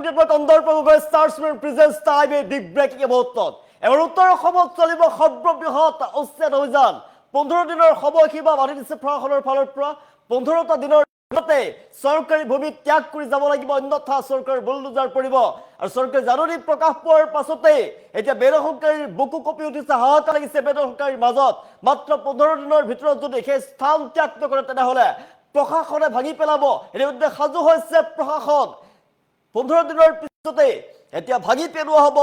network অন্তৰ্ভুক্ত ষ্টাৰ্ছমেন presents time a big breaking মুহূৰ্তত এবাৰ উত্তৰ অসমত চলিব সৰ্ববৃহৎ উচ্ছেদ অভিযান 15 দিনৰ সময়সীমা বান্ধি দিছে প্ৰশাসনৰ ফালৰ পৰা 15টা দিনৰ মতে চৰকাৰী ভূমি ত্যাগ কৰি যাব লাগিব অন্যথা চৰকাৰ বুলডোজাৰ পৰিব আৰু চৰকাৰে জাননী প্ৰকাশ পোৱাৰ পাছতে এতিয়া বেদখলকাৰীৰ বুকু কপি উঠিছে হাহাকাৰ লাগিছে বেদখলকাৰীৰ মাজত মাত্ৰ 15 দিনৰ ভিতৰত যদি সেই স্থান ত্যাগ নকৰে তেনেহলে প্ৰশাসনে ভাঙি পেলাব ইতিমধ্যে সাজু হৈছে প্ৰশাসন 15 দিনৰ পিছতে এতিয়া ভাঙি পেলোৱা হ'ব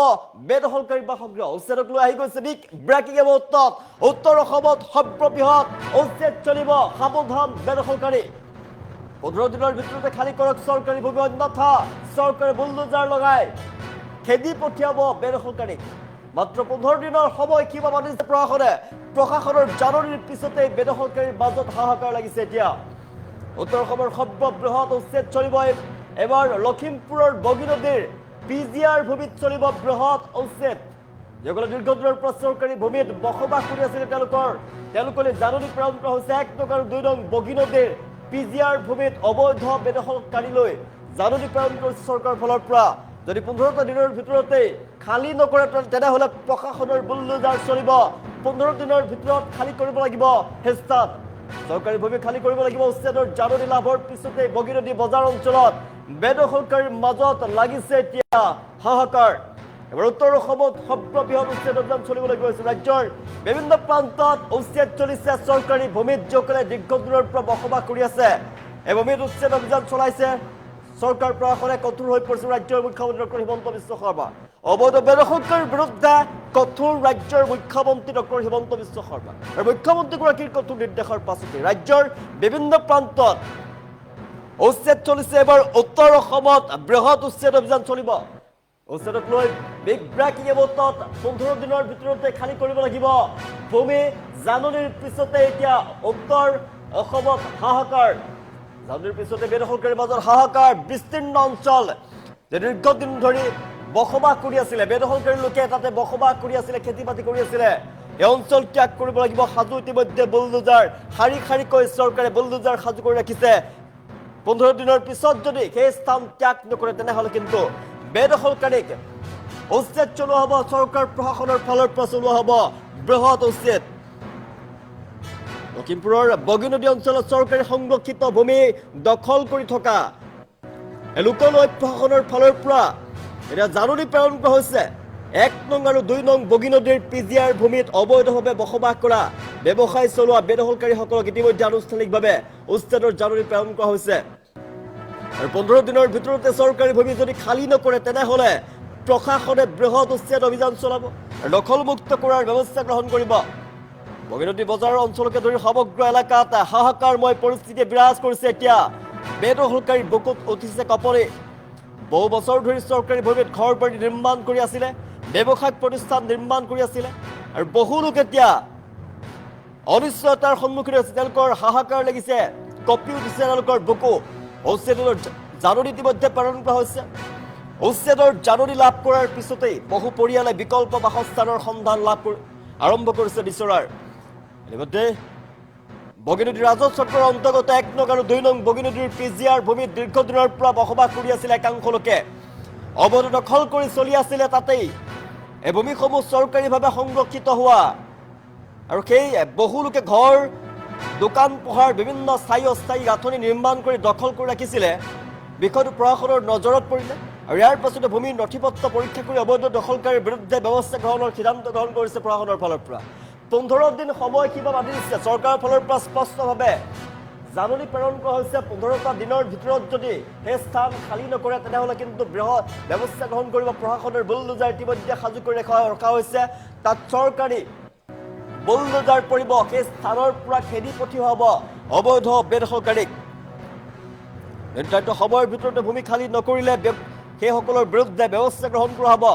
বেদখলকাৰী বাসগৃহ উচ্ছেদক লৈ আহি গৈছে বিগ ব্ৰেকিং মুহূৰ্তত উত্তৰ অসমত সৰ্ববৃহৎ উচ্ছেদ চলিব সাৱধান বেদখলকাৰী 15 দিনৰ ভিতৰতে খালী কৰক চৰকাৰী ভূমি অন্যথা চৰকাৰে বুলডোজাৰ লগাই খেদি পঠিয়াব বেদখলকাৰীক মাত্ৰ 15 দিনৰ সময়সীমা বান্ধিছে প্ৰশাসনৰ জাননীৰ পিছতে বেদখলকাৰীৰ মাজত হাহাকাৰ লাগিছে এতিয়া উত্তৰ অসমৰ সৰ্ববৃহৎ উচ্ছেদ চলিব এবাৰ লখিমপুৰৰ বগী নদীৰ পিজিআৰ ভূমিত চলিব বৃহৎ উচ্ছেদ যিসকলে দীৰ্ঘদিনৰ পৰা চৰকাৰী ভূমিত বসবাস কৰি আছিল তেওঁলোকলৈ জাননী প্ৰেৰণ কৰা হৈছে 1 নং আৰু 2 নং বগী নদীৰ পিজিআৰ ভূমিত অবৈধ বেদখলকাৰীলৈ জাননী প্ৰেৰণ কৰিছে চৰকাৰৰ ফালৰ পৰা যদি 15টা দিনৰ ভিতৰতে খালী নকৰে তেনেহলে প্ৰশাসনৰ বুলডোজাৰ চলিব 15 দিনৰ ভিতৰত খালী কৰিব লাগিব হেস্তাত চৰকাৰী ভূমি খালী কৰিব লাগিব উচ্ছেদৰ জাননী লাভৰ পিছতে বগী নদী বজাৰ অঞ্চলত বেদখলকাৰীৰ মাজত লাগিছে এতিয়া হাহাকাৰ এবাৰ উত্তৰ অসমত সৰ্ববৃহৎ উচ্ছেদ অভিযান চলিবলৈ গৈছে ৰাজ্যৰ বিভিন্ন প্ৰান্তত উচ্ছেদ চলিছে চৰকাৰী ভূমিত যিসকলে দীৰ্ঘদিনৰ পৰা বসবাস কৰি আছে এই ভূমিত উচ্ছেদ অভিযান চলাইছে চৰকাৰ প্ৰশাসনে কঠোৰ হৈ পৰিছে ৰাজ্যৰ মুখ্যমন্ত্ৰী ডক্টৰ হিমন্ত বিশ্ব শৰ্মা অবৈধ বেদখলকাৰীৰ বিৰুদ্ধে কঠোৰ ৰাজ্যৰ মুখ্যমন্ত্ৰী ডক্টৰ হিমন্ত বিশ্ব শৰ্মা আৰু মুখ্যমন্ত্ৰীগৰাকীৰ কঠোৰ নিৰ্দেশৰ পাছতে ৰাজ্যৰ বিভিন্ন প্ৰান্তত উচ্ছেদ চলিছে এবাৰ উত্তৰ অসমত বৃহৎ উচ্ছেদ অভিযান চলিব উচ্ছেদক লৈ বিগ ব্ৰেকিং মুহূৰ্তত 15 দিনৰ ভিতৰতে খালী কৰিব লাগিব ভূমি জাননীৰ পিছতে এতিয়া উত্তৰ অসমত হাহাকাৰ জাননীৰ পিছতে বেদখলকাৰীৰ মাজত হাহাকাৰ বিস্তীৰ্ণ অঞ্চল দীৰ্ঘদিন ধৰি বসবাস কৰি আছিলে বেদখলকাৰী লোকে তাতে বসবাস কৰি আছিলে খেতি বাতি কৰি আছিলে এই অঞ্চল ত্যাগ কৰিব লাগিব সাজু ইতিমধ্যে বুলডোজাৰ শাৰী শাৰীকৈ চৰকাৰে বুলডোজাৰ সাজু কৰি ৰাখিছে 15 দিনৰ পিছত যদি সেই স্থান ত্যাগ নকৰে তেনেহলে কিন্তু বেদখলকাৰীক উচ্ছেদ চলোৱা হ'ব চৰকাৰ প্ৰশাসনৰ ফালৰ পৰা চলোৱা হ'ব বৃহৎ উচ্ছেদ লখিমপুৰৰ বগী নদী অঞ্চলত চৰকাৰী সংৰক্ষিত ভূমি দখল কৰি থকা লোকলৈ প্ৰশাসনৰ ফালৰ পৰা এতিয়া জাননী প্ৰেৰণ কৰা হৈছে 1 নং আৰু 2 নং বগী নদীৰ পিজিআৰ ভূমিত অবৈধভাৱে বসবাস কৰা ব্যৱসায় চলোৱা বেদখলকাৰীসকলক ইতিমধ্যে আনুষ্ঠানিকভাৱে উচ্ছেদৰ জাননী প্ৰেৰণ কৰা হৈছে আৰু 15 দিনৰ ভিতৰতে চৰকাৰী ভূমি যদি খালী নকৰে তেনেহলে প্ৰশাসনে বৃহৎ উচ্ছেদ অভিযান চলাব আৰু দখলমুক্ত কৰাৰ ব্যৱস্থা গ্ৰহণ কৰিব বগী নদী বজাৰৰ অঞ্চলকে ধৰি সমগ্ৰ এলেকাত হাহাকাৰময় পৰিস্থিতি বিৰাজ কৰিছে এতিয়া বেদখলকাৰীৰ বুকুত উঠিছে কপৰে বহু বছৰ ধৰি চৰকাৰী ভূমিত ঘৰ বাৰী নিৰ্মাণ কৰি আছিলে ব্যৱসায়িক প্ৰতিষ্ঠান নিৰ্মাণ কৰি আছিলে আৰু বহু লোক এতিয়া অনিশ্চয়তাৰ সন্মুখীন হৈছে তেওঁলোকৰ হাহাকাৰ লাগিছে কপি উঠিছে তেওঁলোকৰ বুকু উচ্ছেদৰ জাননী ইতিমধ্যে প্ৰেৰণ কৰা হৈছে উচ্ছেদৰ জাননী লাভ কৰাৰ পিছতেই বহু পৰিয়ালে বিকল্প বাসস্থানৰ সন্ধান আৰম্ভ কৰিছে বিচৰাৰ ইতিমধ্যে বগী নদীৰ ৰাজহ চক্ৰৰ অন্তৰ্গত 1 নং আৰু 2 নং বগী নদীৰ পিজিআৰ ভূমিত দীৰ্ঘদিনৰ পৰা বসবাস কৰি আছিল একাংশ লোকে অবৈধ দখল কৰি চলি আছিলে তাতেই এই ভূমিসমূহ চৰকাৰীভাৱে সংৰক্ষিত হোৱা আৰু সেই বহু লোকে ঘৰ দোকান পোহাৰ বিভিন্ন স্থায়ী অস্থায়ী গাঁথনি নিৰ্মাণ কৰি দখল কৰি ৰাখিছিলে বিষয়টো প্ৰশাসনৰ নজৰত পৰিলে আৰু ইয়াৰ পাছতে ভূমিৰ নথিপত্ৰ পৰীক্ষা কৰি অবৈধ দখলকাৰীৰ বিৰুদ্ধে ব্যৱস্থা গ্ৰহণৰ সিদ্ধান্ত গ্ৰহণ কৰিছে প্ৰশাসনৰ ফালৰ পৰা 15 দিন সময়সীমা বান্ধি দিছে চৰকাৰৰ ফালৰ পৰা স্পষ্টভাৱে জাননী প্ৰেৰণ কৰা হৈছে 15টা দিনৰ ভিতৰত যদি সেই স্থান খালী নকৰে তেনেহলে কিন্তু বৃহৎ ব্যৱস্থা গ্ৰহণ কৰিব প্ৰশাসনৰ বুলডোজাৰ ইতিমধ্যে সাজু কৰি ৰখা হৈছে তাত চৰকাৰী বুলডোজাৰ পৰিব সেই স্থানৰ পৰা খেদি পঠিওৱা হ'ব অবৈধ বেদখলকাৰীক নিৰ্ধাৰিত সময়ৰ ভিতৰতে ভূমি খালী নকৰিলে সেইসকলৰ বিৰুদ্ধে ব্যৱস্থা গ্ৰহণ কৰা হ'ব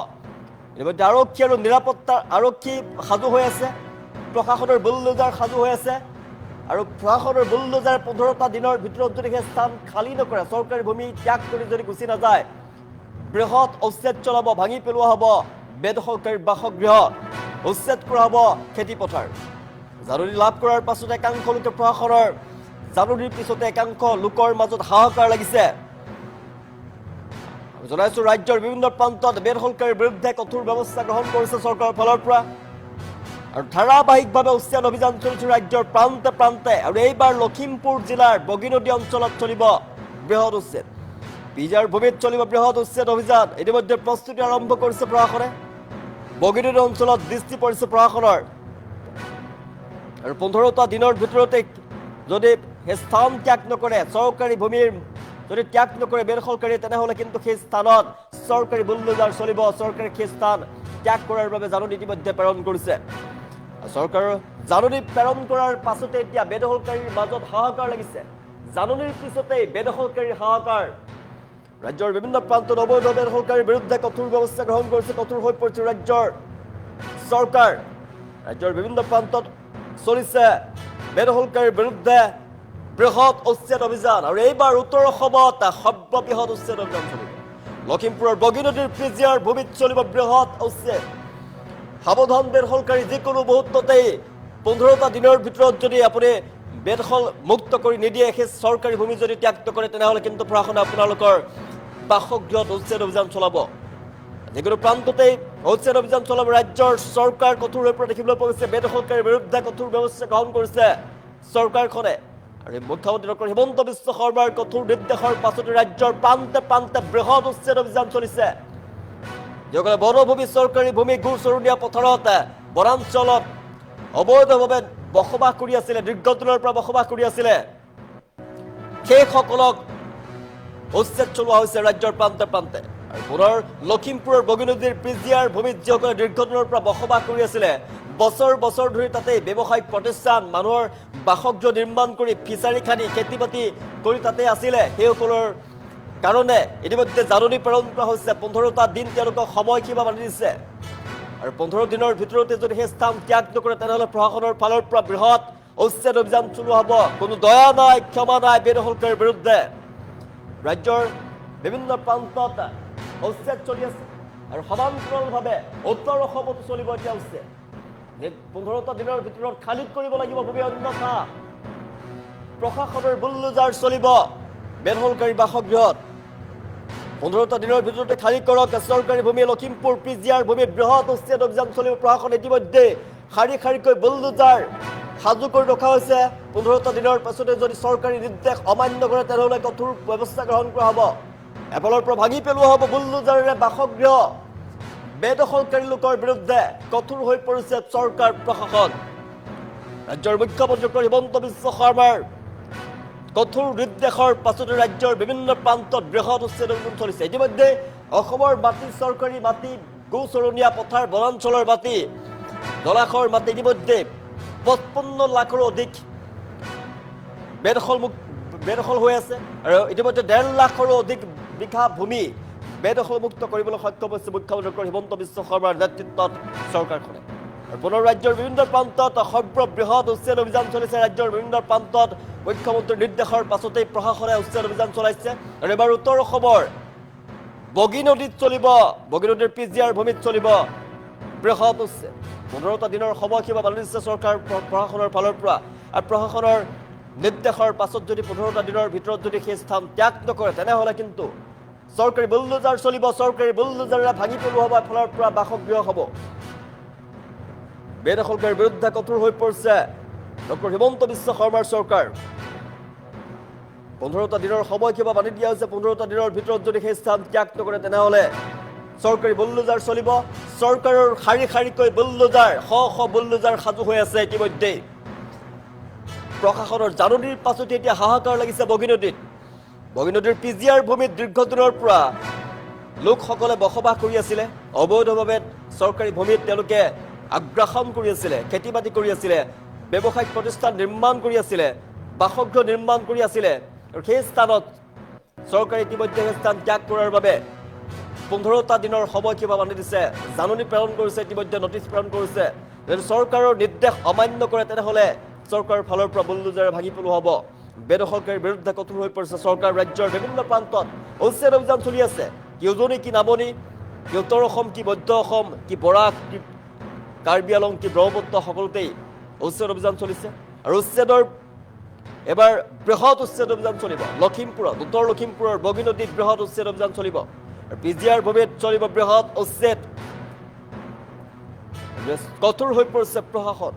ইতিমধ্যে আৰক্ষী আৰু নিৰাপত্তাৰ আৰক্ষী সাজু হৈ আছে প্ৰশাসনৰ বুলডোজাৰ সাজু হৈ আছে আৰু প্ৰশাসনৰ বুলডোজাৰ 15টা দিনৰ ভিতৰত যদি সেই স্থান খালী নকৰে চৰকাৰী ভূমি ত্যাগ কৰি যদি গুচি নাযায় বৃহৎ উচ্ছেদ চলাব ভাঙি পেলোৱা হ'ব বেদখলকাৰীৰ বাসগৃহ উচ্ছেদ কৰা হ'ব খেতি পথাৰ জাননী লাভ কৰাৰ পাছতে একাংশ লোকে প্ৰশাসনৰ জাননীৰ পিছতে একাংশ লোকৰ মাজত হাহাকাৰ লাগিছে জনাইছো ৰাজ্যৰ বিভিন্ন প্ৰান্তত বেদখলকাৰীৰ বিৰুদ্ধে কঠোৰ ব্যৱস্থা গ্ৰহণ কৰিছে চৰকাৰৰ ফালৰ পৰা আৰু ধাৰাবাহিকভাৱে উচ্ছেদ অভিযান চলিছে ৰাজ্যৰ প্ৰান্তে প্ৰান্তে আৰু এইবাৰ লখিমপুৰ জিলাৰ বগীনদী অঞ্চলত চলিব বৃহৎ উচ্ছেদ পিজাৰ ভূমিত চলিব বৃহৎ উচ্ছেদ অভিযান ইতিমধ্যে প্ৰস্তুতি আৰম্ভ কৰিছে প্ৰশাসনে বগীনদী অঞ্চলত দৃষ্টি পৰিছে প্ৰশাসনৰ আৰু 15টা দিনৰ ভিতৰতে যদি স্থান ত্যাগ নকৰে চৰকাৰী ভূমিৰ যদি ত্যাগ নকৰে বেদখলকাৰী তেনেহলে কিন্তু সেই স্থানত চৰকাৰী বুলডোজাৰ চলিব চৰকাৰী সেই স্থান ত্যাগ কৰাৰ বাবে জাননী ইতিমধ্যে প্ৰেৰণ কৰিছে চৰকাৰৰ জাননী প্ৰেৰণ কৰাৰ পাছতে এতিয়া বেদখলকাৰীৰ মাজত হাহাকাৰ লাগিছে জাননীৰ পিছতেই বেদখলকাৰীৰ হাহাকাৰ ৰাজ্যৰ বিভিন্ন প্ৰান্তত অবৈধ বেদখলকাৰীৰ বিৰুদ্ধে কঠোৰ ব্যৱস্থা গ্ৰহণ কৰিছে কঠোৰ হৈ পৰিছে ৰাজ্যৰ চৰকাৰ ৰাজ্যৰ বিভিন্ন প্ৰান্তত চলিছে বেদখলকাৰীৰ বিৰুদ্ধে বৃহৎ উচ্ছেদ অভিযান আৰু এইবাৰ উত্তৰ অসমত সৰ্ববৃহৎ উচ্ছেদ অভিযান চলিব লখিমপুৰৰ বগীনদীৰ পিজিয়াৰ ভূমিত চলিব বৃহৎ উচ্ছেদ সাৱধান বেদখলকাৰী যিকোনো মুহূৰ্ততেই 15টা দিনৰ ভিতৰত যদি আপুনি বেদখল মুক্ত কৰি নিদিয়ে সেই চৰকাৰী ভূমি যদি ত্যাগ কৰে তেনেহলে কিন্তু প্ৰশাসনে আপোনালোকৰ বাসগৃহত উচ্ছেদ অভিযান চলাব যিকোনো প্ৰান্ততেই উচ্ছেদ অভিযান চলাব ৰাজ্যৰ চৰকাৰ কঠোৰ হৈ পৰা দেখিবলৈ পোৱা গৈছে বেদখলকাৰীৰ বিৰুদ্ধে কঠোৰ ব্যৱস্থা গ্ৰহণ কৰিছে চৰকাৰখনে আৰু মুখ্যমন্ত্ৰী ডক্টৰ হিমন্ত বিশ্ব শৰ্মাৰ কঠোৰ নিৰ্দেশৰ পাছতে ৰাজ্যৰ প্ৰান্তে প্ৰান্তে বৃহৎ উচ্ছেদ অভিযান চলিছে যিসকলে বনভূমি চৰকাৰী ভূমি গুচৰণীয়া পথাৰত বনাঞ্চলত অবৈধভাৱে বসবাস কৰি আছিলে দীৰ্ঘদিনৰ পৰা বসবাস কৰি আছিলে সেইসকলক উচ্ছেদ চলোৱা হৈছে ৰাজ্যৰ প্ৰান্তে প্ৰান্তে আৰু পুনৰ লখিমপুৰৰ বগীনদীৰ পিজিয়াৰ ভূমিত যিসকলে দীৰ্ঘদিনৰ পৰা বসবাস কৰি আছিলে বছৰ বছৰ ধৰি তাতে ব্যৱসায়িক প্ৰতিষ্ঠান মানুহৰ বাসগৃহ নিৰ্মাণ কৰি ফিচাৰী খানি খেতি বাতি কৰি তাতে আছিলে সেইসকলৰ কাৰণে ইতিমধ্যে জাননী প্ৰেৰণ কৰা হৈছে 15টা দিন তেওঁলোকক সময়সীমা বান্ধি দিছে আৰু 15 দিনৰ ভিতৰতে যদি সেই স্থান ত্যাগ নকৰে তেনেহলে প্ৰশাসনৰ ফালৰ পৰা বৃহৎ উচ্ছেদ অভিযান চলোৱা হ'ব কোনো দয়া নাই ক্ষমা নাই বেদখলকাৰীৰ বিৰুদ্ধে ৰাজ্যৰ বিভিন্ন প্ৰান্তত উচ্ছেদ চলি আছে আৰু সমান্তৰালভাৱে উত্তৰ অসমতো চলিব এতিয়া উচ্ছেদ 15টা দিনৰ ভিতৰত খালী কৰিব লাগিব ভূমি অন্যথা প্ৰশাসনৰ বুলডোজাৰ চলিব বেদখলকাৰী বাসগৃহত 15টা দিনৰ ভিতৰতে খালী কৰক চৰকাৰী ভূমি লখিমপুৰ পিজিয়াৰ ভূমিত বৃহৎ উচ্ছেদ অভিযান চলিব প্ৰশাসন ইতিমধ্যে শাৰী শাৰীকৈ বুলডোজাৰ সাজু কৰি ৰখা হৈছে 15টা দিনৰ পাছতে যদি চৰকাৰী নিৰ্দেশ অমান্য কৰে তেনেহলে কঠোৰ ব্যৱস্থা গ্ৰহণ কৰা হ'ব এফালৰ পৰা ভাঙি পেলোৱা হ'ব বুলডোজাৰেৰে বাসগৃহ বেদখলকাৰী লোকৰ বিৰুদ্ধে কঠোৰ হৈ পৰিছে চৰকাৰ প্ৰশাসন ৰাজ্যৰ মুখ্যমন্ত্ৰী ডক্টৰ হিমন্ত বিশ্ব শৰ্মাৰ কঠোৰ নিৰ্দেশৰ পাছতে ৰাজ্যৰ বিভিন্ন প্ৰান্তত বৃহৎ উচ্ছেদ অভিযান চলিছে ইতিমধ্যে অসমৰ মাটি চৰকাৰী মাটি গুচৰণীয়া পথাৰ বনাঞ্চলৰ মাটি জলাশয়ৰ মাটি ইতিমধ্যে 55 লাখৰো অধিক বেদখল হৈ আছে আৰু ইতিমধ্যে 1.5 লাখৰো অধিক বিঘা ভূমি বেদখলমুক্ত কৰিবলৈ সক্ষম হৈছে মুখ্যমন্ত্ৰী ডক্টৰ হিমন্ত বিশ্ব শৰ্মাৰ নেতৃত্বত চৰকাৰখনে আৰু পুনৰ ৰাজ্যৰ বিভিন্ন প্ৰান্তত সৰ্ববৃহৎ উচ্ছেদ অভিযান চলিছে ৰাজ্যৰ বিভিন্ন প্ৰান্তত মুখ্যমন্ত্ৰীৰ নিৰ্দেশৰ পাছতেই প্ৰশাসনে উচ্ছেদ অভিযান চলাইছে আৰু এবাৰ উত্তৰ অসমৰ বগীনদীত চলিব বগীনদীৰ পিজিয়াৰ ভূমিত চলিব বৃহৎ উচ্ছেদ 15টা দিনৰ সময়সীমা বান্ধি দিছে চৰকাৰ প্ৰশাসনৰ ফালৰ পৰা আৰু প্ৰশাসনৰ নিৰ্দেশৰ পাছত যদি 15টা দিনৰ ভিতৰত যদি সেই স্থান ত্যাগ নকৰে তেনেহলে কিন্তু চৰকাৰী বুলডোজাৰ চলিব চৰকাৰী বুলডোজাৰেৰে ভাঙি পেলোৱা হ'ব এফালৰ পৰা বাসগৃহ হ'ব বেদখলকাৰীৰ বিৰুদ্ধে কঠোৰ হৈ পৰিছে ডক্টৰ হিমন্ত বিশ্ব শৰ্মাৰ চৰকাৰ 15টা দিনৰ সময়সীমা বান্ধি দিয়া হৈছে 15টা দিনৰ ভিতৰত যদি সেই স্থান ত্যাগ নকৰে তেনেহলে চৰকাৰী বুলডোজাৰ চলিব চৰকাৰৰ শাৰী শাৰীকৈ বুলডোজাৰ শ বুলডোজাৰ সাজু হৈ আছে ইতিমধ্যে প্ৰশাসনৰ জাননীৰ পাছতে এতিয়া হাহাকাৰ লাগিছে বগীনদীৰ পিজিয়াৰ ভূমিত দীৰ্ঘদিনৰ পৰা লোকসকলে বসবাস কৰি আছিলে অবৈধভাৱে চৰকাৰী ভূমিত তেওঁলোকে আগ্ৰাসন কৰি আছিলে খেতি বাতি কৰি আছিলে ব্যৱসায়িক প্ৰতিষ্ঠান নিৰ্মাণ কৰি আছিলে বাসগৃহ নিৰ্মাণ কৰি আছিলে আৰু সেই স্থানত চৰকাৰে ইতিমধ্যে সেই স্থান ত্যাগ কৰাৰ বাবে 15টা দিনৰ সময়সীমা বান্ধি দিছে জাননী প্ৰেৰণ কৰিছে ইতিমধ্যে নটিচ প্ৰেৰণ কৰিছে যদি চৰকাৰৰ নিৰ্দেশ অমান্য কৰে তেনেহলে চৰকাৰৰ ফালৰ পৰা বুলডোজাৰে ভাঙি পেলোৱা হ'ব বেদখলকাৰীৰ বিৰুদ্ধে কঠোৰ হৈ পৰিছে চৰকাৰ ৰাজ্যৰ বিভিন্ন প্ৰান্তত উচ্ছেদ অভিযান চলি আছে কি উজনি কি নামনি কি উত্তৰ অসম কি মধ্য অসম কি বৰাক কি কাৰ্বি আলং কি ব্ৰহ্মপুত্ৰ সকলোতেই উচ্ছেদ অভিযান চলিছে আৰু উচ্ছেদৰ এবাৰ বৃহৎ উচ্ছেদ অভিযান চলিব লখিমপুৰত উত্তৰ লখিমপুৰৰ বগীনদীত বৃহৎ উচ্ছেদ অভিযান চলিব পিজিআৰ ভূমিত চলিব বৃহৎ উচ্ছেদ কঠোৰ হৈ পৰিছে প্ৰশাসন